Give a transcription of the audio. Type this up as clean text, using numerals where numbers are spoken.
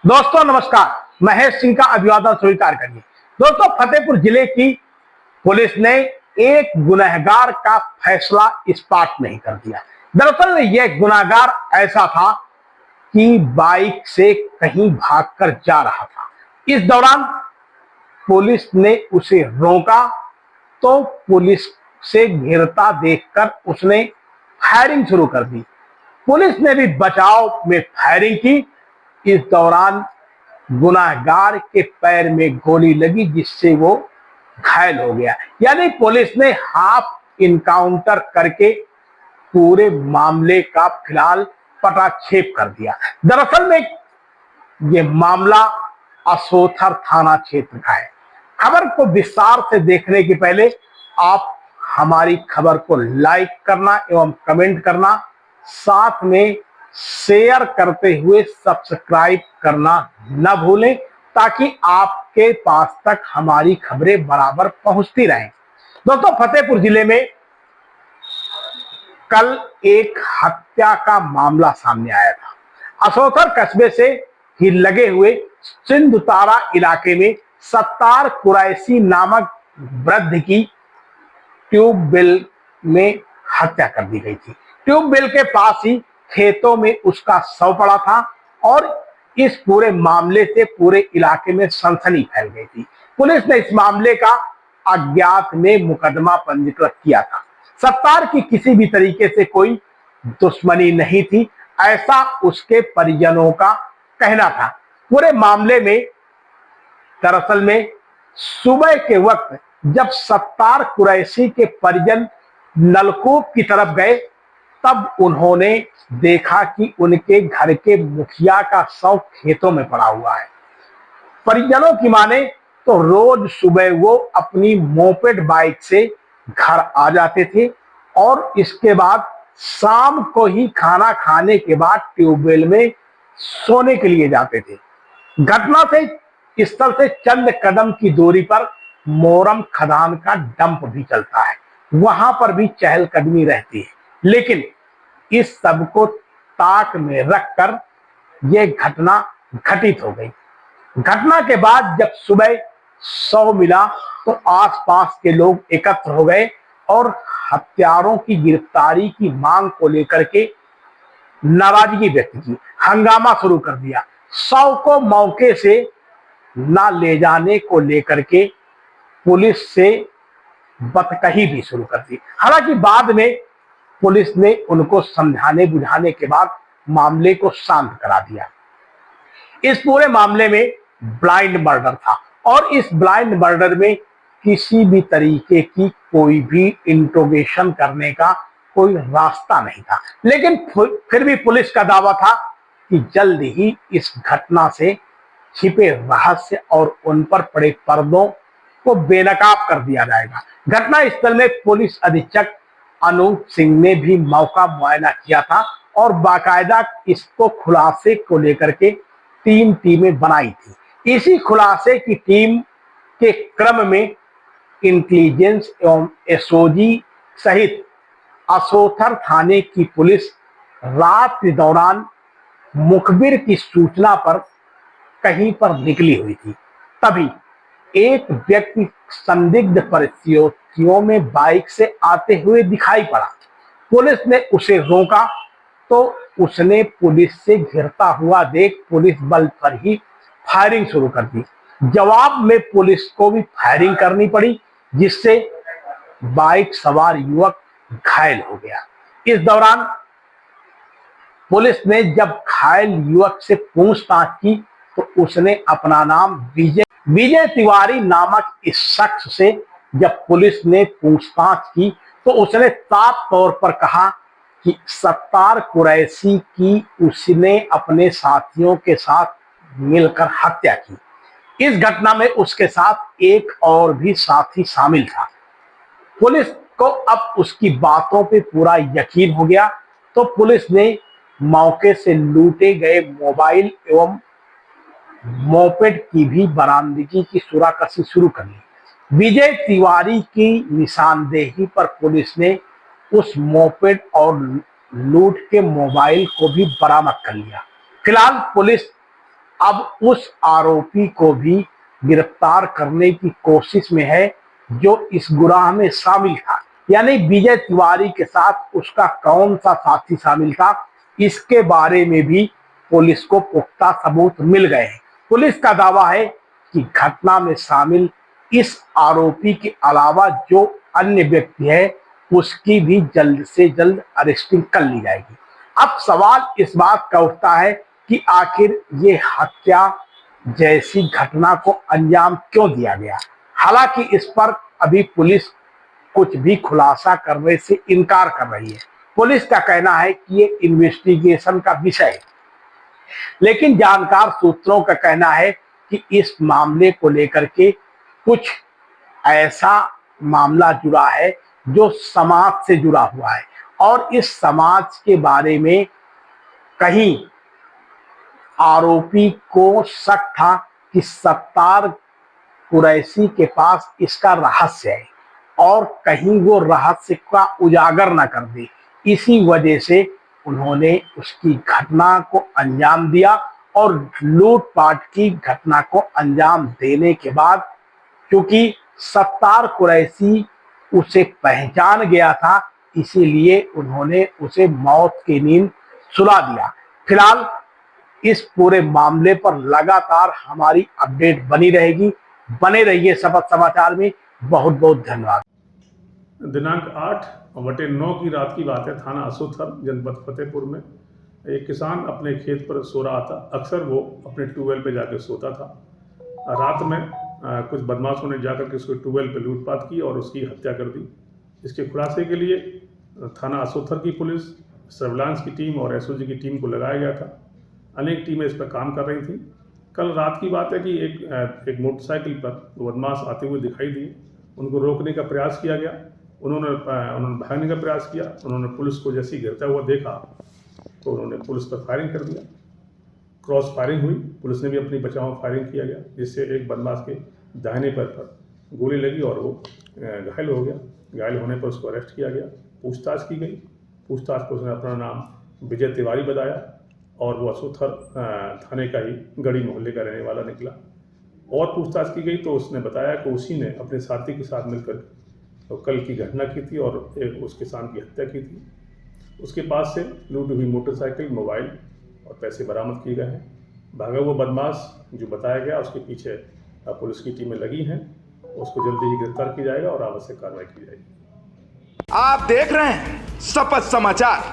दोस्तों नमस्कार। महेश सिंह का अभिवादन स्वीकार करिए। दोस्तों, फतेहपुर जिले की पुलिस ने एक गुनहगार का फैसला स्पॉट नहीं कर दिया। दरअसल यह गुनहगार ऐसा था कि बाइक से कहीं भागकर जा रहा था। इस दौरान पुलिस ने उसे रोका तो पुलिस से घिरता देखकर उसने फायरिंग शुरू कर दी। पुलिस ने भी बचाव में फायरिंग की। इस दौरान गुनहगार के पैर में गोली लगी जिससे वो घायल हो गया। यानी पुलिस ने हाफ इनकाउंटर करके पूरे मामले का फिलहाल पटाक्षेप कर दिया। दरअसल में ये मामला असोथर थाना क्षेत्र का है। खबर को विस्तार से देखने के पहले आप हमारी खबर को लाइक करना एवं कमेंट करना, साथ में शेयर करते हुए सब्सक्राइब करना न भूलें ताकि आपके पास तक हमारी खबरें बराबर पहुंचती रहें। दोस्तों, फतेहपुर जिले में कल एक हत्या का मामला सामने आया था। असोथर कस्बे से ही लगे हुए सिंधुतारा इलाके में सत्तार कुरैशी नामक वृद्ध की ट्यूबवेल में हत्या कर दी गई थी। ट्यूबवेल के पास ही खेतों में उसका शव पड़ा था और इस पूरे मामले से पूरे इलाके में सनसनी फैल गई थी। पुलिस ने इस मामले का अज्ञात में मुकदमा पंजीकृत किया था। सत्तार की किसी भी तरीके से कोई दुश्मनी नहीं थी, ऐसा उसके परिजनों का कहना था। पूरे मामले में दरअसल में सुबह के वक्त जब सत्तार कुरैशी के परिजन नलकूप की तरफ गए तब उन्होंने देखा कि उनके घर के मुखिया का शव खेतों में पड़ा हुआ है। परिजनों की माने तो रोज सुबह वो अपनी मोपेड बाइक से घर आ जाते थे और इसके बाद शाम को ही खाना खाने के बाद ट्यूबवेल में सोने के लिए जाते थे। घटना से स्थल से चंद कदम की दूरी पर मोरम खदान का डंप भी चलता है, वहां पर भी चहलकदमी रहती है। लेकिन इस सब को ताक में रखकर यह घटना घटित हो गई। घटना के बाद जब सुबह शव मिला तो आसपास के लोग एकत्र हो गए और हत्यारों की गिरफ्तारी की मांग को लेकर के नाराजगी व्यक्त की, हंगामा शुरू कर दिया। शव को मौके से ना ले जाने को लेकर के पुलिस से बतकही भी शुरू कर दी। हालांकि बाद में पुलिस ने उनको समझाने बुझाने के बाद मामले को शांत करा दिया। इस पूरे मामले में ब्लाइंड मर्डर था और इस ब्लाइंड मर्डर में किसी भी तरीके की कोई भी इंट्रोगेशन करने का कोई रास्ता नहीं था। लेकिन फिर भी पुलिस का दावा था कि जल्द ही इस घटना से छिपे रहस्य और उन पर पड़े पर्दों को बेनकाब कर दिया जाएगा। घटना स्थल में पुलिस अधीक्षक अनूप सिंह ने भी मौका मुआयना किया था और बाकायदा इसको खुलासे को लेकर के 3 टीमें बनाई थी। इसी खुलासे की टीम के क्रम में इंटेलिजेंस एवं एसओजी सहित असोथर थाने की पुलिस रात के दौरान मुखबिर की सूचना पर कहीं पर निकली हुई थी। तभी एक व्यक्ति संदिग्ध परिस्थितियों में बाइक से आते हुए दिखाई पड़ा। पुलिस ने उसे रोका तो उसने पुलिस से घिरता हुआ देख पुलिस बल पर ही फायरिंग शुरू कर दी। जवाब में पुलिस को भी फायरिंग करनी पड़ी जिससे बाइक सवार युवक घायल हो गया। इस दौरान पुलिस ने जब घायल युवक से पूछताछ की तो उसने अपना नाम विजय तिवारी नामक इस शख्स से जब पुलिस ने पूछताछ की तो उसने साफ तौर पर कहा कि सत्तार कुरैशी की उसने अपने साथियों के साथ मिलकर हत्या की। इस घटना में उसके साथ एक और भी साथी शामिल था। पुलिस को अब उसकी बातों पे पूरा यकीन हो गया तो पुलिस ने मौके से लूटे गए मोबाइल एवं मोपेड की भी बरामदगी की सुराकसी शुरू कर ली। विजय तिवारी की निशानदेही पर पुलिस ने उस मोपेड और लूट के मोबाइल को भी बरामद कर लिया। फिलहाल पुलिस अब उस आरोपी को भी गिरफ्तार करने की कोशिश में है जो इस गुनाह में शामिल था। यानी विजय तिवारी के साथ उसका कौन सा साथी शामिल था, इसके बारे में भी पुलिस को पुख्ता सबूत मिल गए हैं। पुलिस का दावा है कि घटना में शामिल इस आरोपी के अलावा जो अन्य व्यक्ति है उसकी भी जल्द से जल्द अरेस्टिंग कर ली जाएगी। अब सवाल इस बात का उठता है कि आखिर ये हत्या जैसी घटना को अंजाम क्यों दिया गया। हालांकि इस पर अभी पुलिस कुछ भी खुलासा करने से इनकार कर रही है। पुलिस का कहना है कि ये इन्वेस्टिगेशन का विषय है, लेकिन जानकार सूत्रों का कहना है कि इस मामले को लेकर के कुछ ऐसा मामला जुड़ा है जो समाज से जुड़ा हुआ है और इस समाज के बारे में कहीं आरोपी को शक था कि सत्तार कुरैशी के पास इसका रहस्य है और कहीं वो रहस्य का उजागर न कर दे। इसी वजह से उन्होंने उसकी घटना को अंजाम दिया और लूटपाट की घटना को अंजाम देने के बाद क्योंकि सत्तार कुरैशी उसे पहचान गया था, इसीलिए उन्होंने उसे मौत की नींद सुला दिया। फिलहाल इस पूरे मामले पर लगातार हमारी अपडेट बनी रहेगी। बने रहिए शपथ समाचार में। बहुत बहुत धन्यवाद। दिनांक 8/9 की रात की बात है। थाना असोथर जनपद फतेहपुर में एक किसान अपने खेत पर सो रहा था। अक्सर वो अपने ट्यूबवेल पे जाकर सोता था। रात में कुछ बदमाशों ने जाकर के उसके ट्यूबवेल पे लूटपाट की और उसकी हत्या कर दी। इसके खुलासे के लिए थाना असोथर की पुलिस, सर्विलांस की टीम और एसओजी की टीम को लगाया गया था। अनेक टीमें इस पर काम कर रही थी। कल रात की बात है कि एक मोटरसाइकिल पर बदमाश आते हुए दिखाई दिए। उनको रोकने का प्रयास किया गया। उन्होंने भागने का प्रयास किया। उन्होंने पुलिस को जैसे ही गिरता हुआ देखा तो उन्होंने पुलिस पर फायरिंग कर दिया। क्रॉस फायरिंग हुई। पुलिस ने भी अपनी बचाव फायरिंग किया गया, जिससे एक बदमाश के दाहिने पैर पर गोली लगी और वो घायल हो गया। घायल होने पर उसको अरेस्ट किया गया। पूछताछ की गई। पूछताछ पर उसने अपना नाम विजय तिवारी बताया और वो असोथर थाने का ही गढ़ी मोहल्ले का रहने वाला निकला। और पूछताछ की गई तो उसने बताया कि उसी ने अपने साथी के साथ मिलकर तो कल की घटना की थी और उस किसान की हत्या की थी। उसके पास से लूटी हुई मोटरसाइकिल, मोबाइल और पैसे बरामद किए गए हैं। भागा हुआ बदमाश जो बताया गया उसके पीछे पुलिस की टीमें लगी हैं। उसको जल्दी ही गिरफ्तार किया जाएगा और आवश्यक कार्रवाई की जाएगी। आप देख रहे हैं शपथ समाचार।